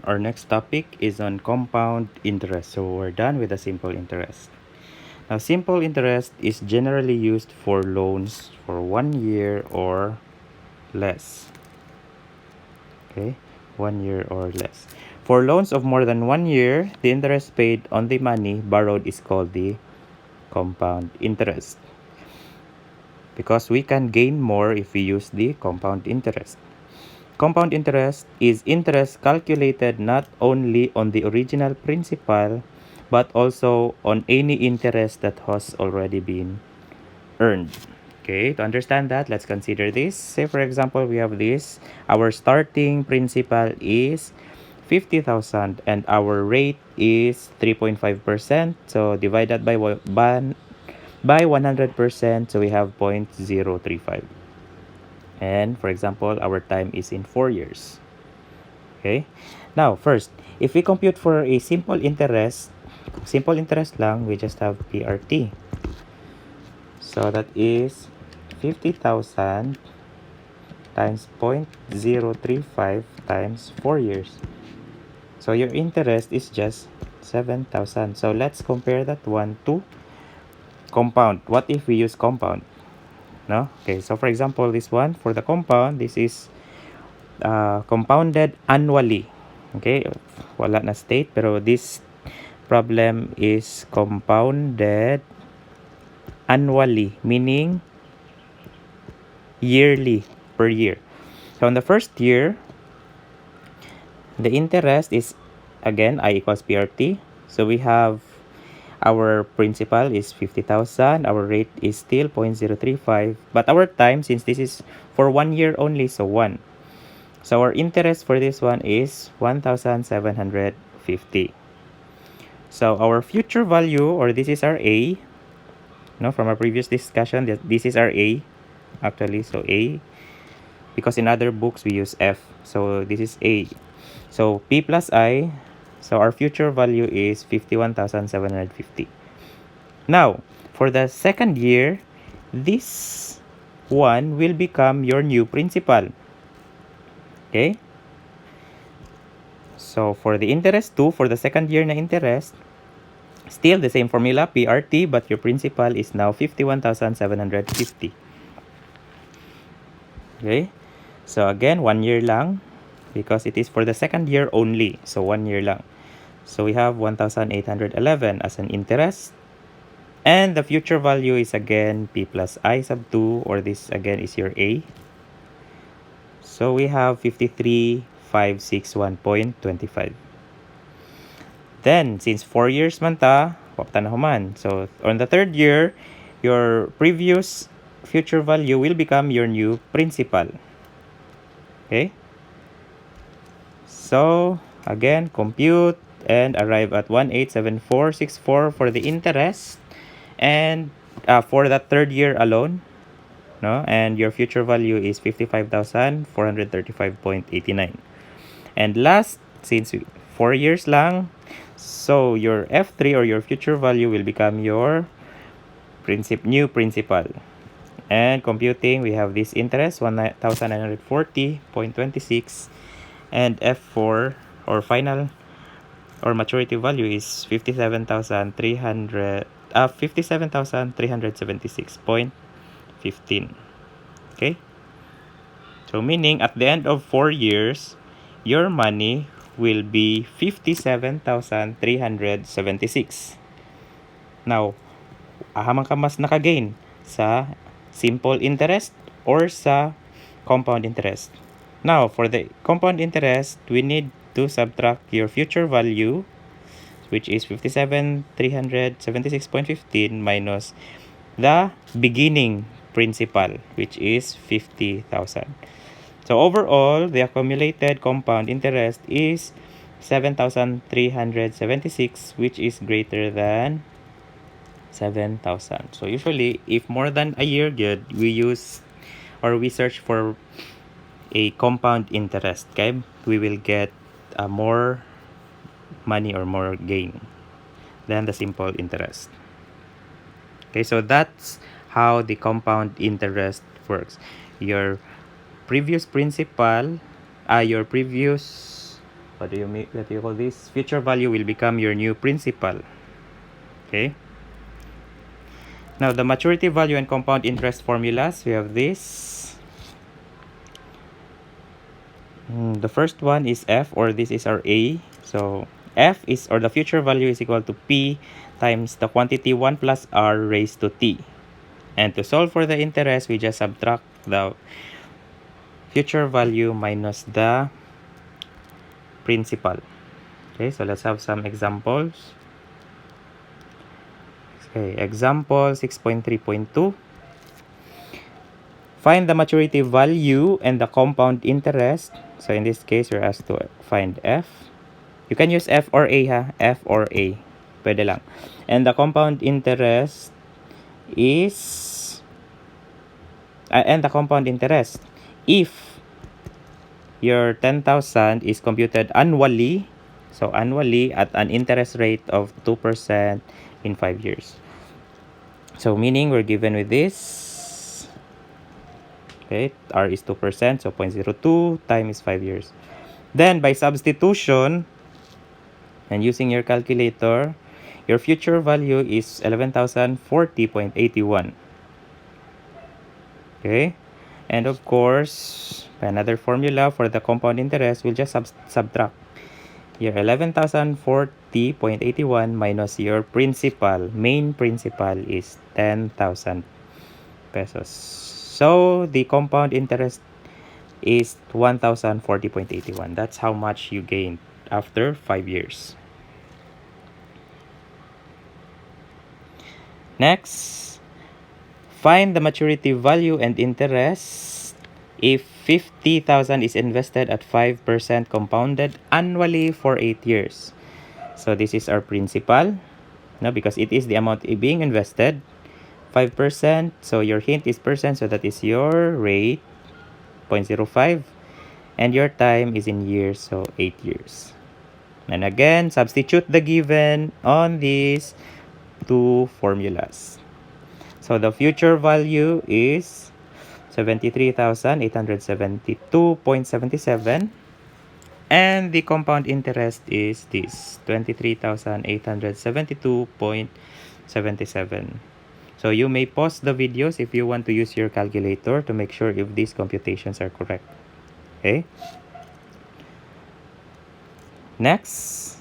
Our next topic is on compound interest. So we're done with the simple interest. Now, simple interest is generally used for loans for 1 year or less. Okay, 1 year or less. For loans of more than 1 year, the interest paid on the money borrowed is called the compound interest, because we can gain more if we use the compound interest. Compound interest is interest calculated not only on the original principal but also on any interest that has already been earned. Okay, to understand that, let's consider this. Say for example, we have this. Our starting principal is 50,000 and our rate is 3.5%. So divided by 100%, so we have 0.035. And for example, our time is in 4 years. Okay, now first, if we compute for a simple interest lang, we just have PRT. So that is 50,000 times 0.035 times 4 years. So your interest is just 7,000. So let's compare that one to compound. What if we use compound? No? Okay, so for example, this one, for the compound, this is compounded annually. Okay, wala na state, pero this problem is compounded annually, meaning yearly, per year. So in the first year, the interest is again I equals PRT. So we have our principal is 50,000, our rate is still 0.035, but our time, since this is for 1 year only, so 1. So our interest for this one is 1,750. So our future value, or this is our A, no, from our previous discussion, this is our A actually. So A, because in other books we use F, so this is A. So P plus I, so our future value is 51,750. Now for the second year, this one will become your new principal. Okay, so for the interest 2, for the second year na interest, still the same formula, PRT, but your principal is now 51,750. Okay, so again, 1 year lang, because it is for the second year only, so 1 year lang. So we have 1,811 as an interest, and the future value is again P plus I sub 2, or this again is your A. So we have 53,561.25. Then, since 4 years man ta, wapta na human. So, on the third year, your previous future value will become your new principal. Okay? So, again, compute and arrive at 187464 for the interest, and for that third year alone, no? And your future value is 55,435.89. And last, since 4 years lang, so your F3, or your future value, will become your new principal. And computing, we have this interest, 1,940.26, and F4, or final or maturity value, is 57,376.15. Okay, so meaning at the end of 4 years, your money will be 57,376. Now, ahamang ka mas nakagain sa simple interest or sa compound interest. Now, for the compound interest, we need to subtract your future value, which is 57,376.15, minus the beginning principal, which is 50,000. So overall, the accumulated compound interest is 7,376, which is greater than 7,000. So usually, if more than a year good, we use, or we search for a compound interest. Okay, we will get more money or more gain than the simple interest. Okay, so that's how the compound interest works. Your previous principal, your previous what do you call this? Future value will become your new principal. Okay. Now the maturity value and compound interest formulas, we have this. The first one is F, or this is our A. So F is, or the future value is equal to P times the quantity 1 plus R raised to T. And to solve for the interest, we just subtract the future value minus the principal. Okay, so let's have some examples. Okay, example 6.3.2. Find the maturity value and the compound interest. So in this case, we're asked to find F. You can use F or A, ha? F or A. Pwede lang. And the compound interest is... and the compound interest. If your 10,000 is computed annually, so annually at an interest rate of 2% in 5 years. So meaning we're given with this. Okay, R is 2%, so 0.02 times 5 years. Then by substitution, and using your calculator, your future value is 11,040.81. Okay, and of course, another formula for the compound interest, we'll just subtract your 11,040.81 minus your principal. Main principal is 10,000 pesos. So the compound interest is 1,040.81. That's how much you gain after 5 years. Next, find the maturity value and interest if 50,000 is invested at 5% compounded annually for 8 years. So this is our principal, no, because it is the amount being invested, 5%. So your hint is percent, so that is your rate, 0.05. And your time is in years, so 8 years. And again, substitute the given on these two formulas. So the future value is 73,872.77, and the compound interest is this 23,872.77. So you may pause the videos if you want to use your calculator to make sure if these computations are correct. Okay. Next,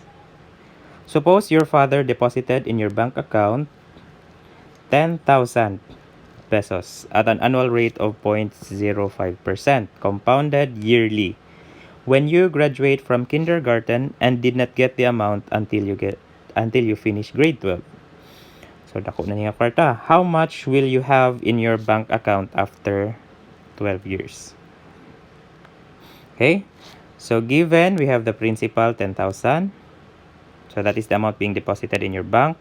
suppose your father deposited in your bank account 10,000 pesos at an annual rate of 0.05% compounded yearly. When you graduate from kindergarten and did not get the amount until you finish grade 12. So dako na niya kwarta. How much will you have in your bank account after 12 years? Okay? So given we have the principal 10,000. So that is the amount being deposited in your bank.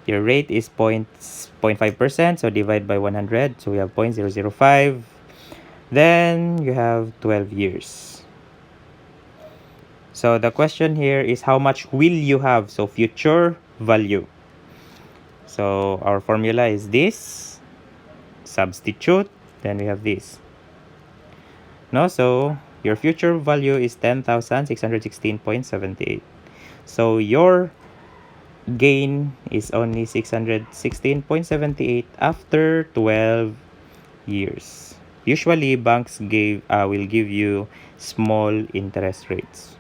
Your rate is 0.5%, so divide by 100. So we have 0.005. Then you have 12 years. So the question here is how much will you have? So future value. So our formula is this. Substitute. Then we have this. No, so your future value is 10,616.78. So your gain is only 616.78 after 12 years. Usually banks will give you small interest rates.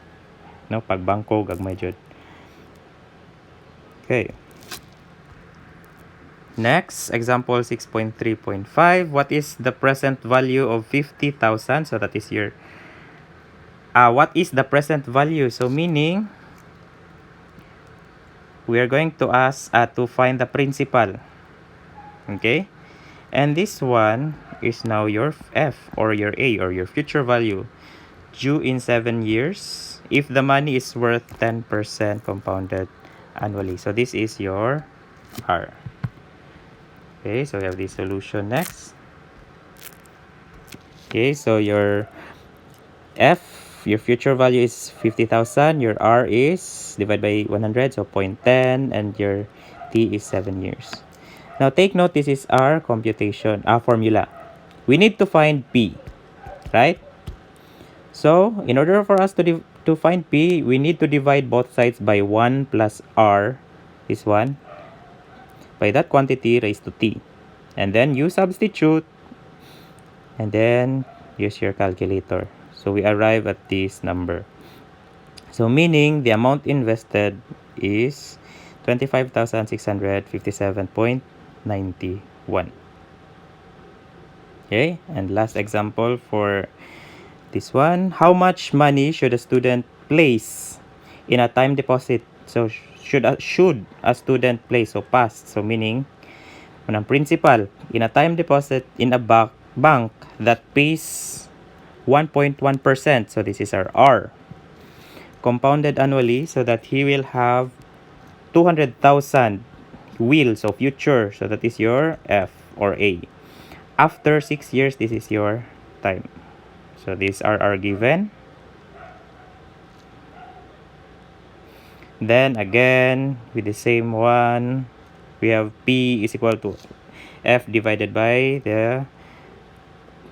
No, pag bangko gagmay jud. Okay. Next, example 6.3.5. What is the present value of 50,000? So that is your what is the present value? So meaning we are going to ask to find the principal. Okay? And this one is now your F, or your A, or your future value, due in 7 years if the money is worth 10% compounded annually. So this is your R. Okay, so we have the solution next. Okay, so your F, your future value is 50,000. Your R is divided by 100, so 0.10, and your T is 7 years. Now take note, this is our computation formula. We need to find P, right? So in order for us to to find P, we need to divide both sides by 1 plus R, this one, by that quantity raised to T. And then you substitute, and then use your calculator. So we arrive at this number. So meaning the amount invested is 25,657.91. Okay, and last example for this one. How much money should a student place in a time deposit? So should a student place, so past, so meaning unang principal in a time deposit in a bank that pays 1.1%. So this is our R. Compounded annually, so that he will have 200,000 will, so future, so that is your F or A. After 6 years, this is your time. So these are our given. Then again, with the same one, we have P is equal to F divided by the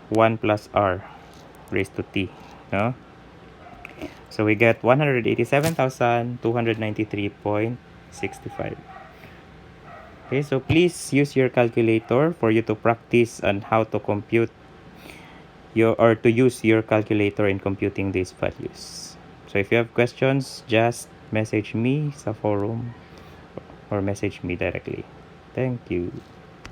1 plus R raised to T. No? So we get 187,293.65. Okay, so please use your calculator for you to practice on how to compute to use your calculator in computing these values. So if you have questions, just message me sa forum or message me directly. Thank you.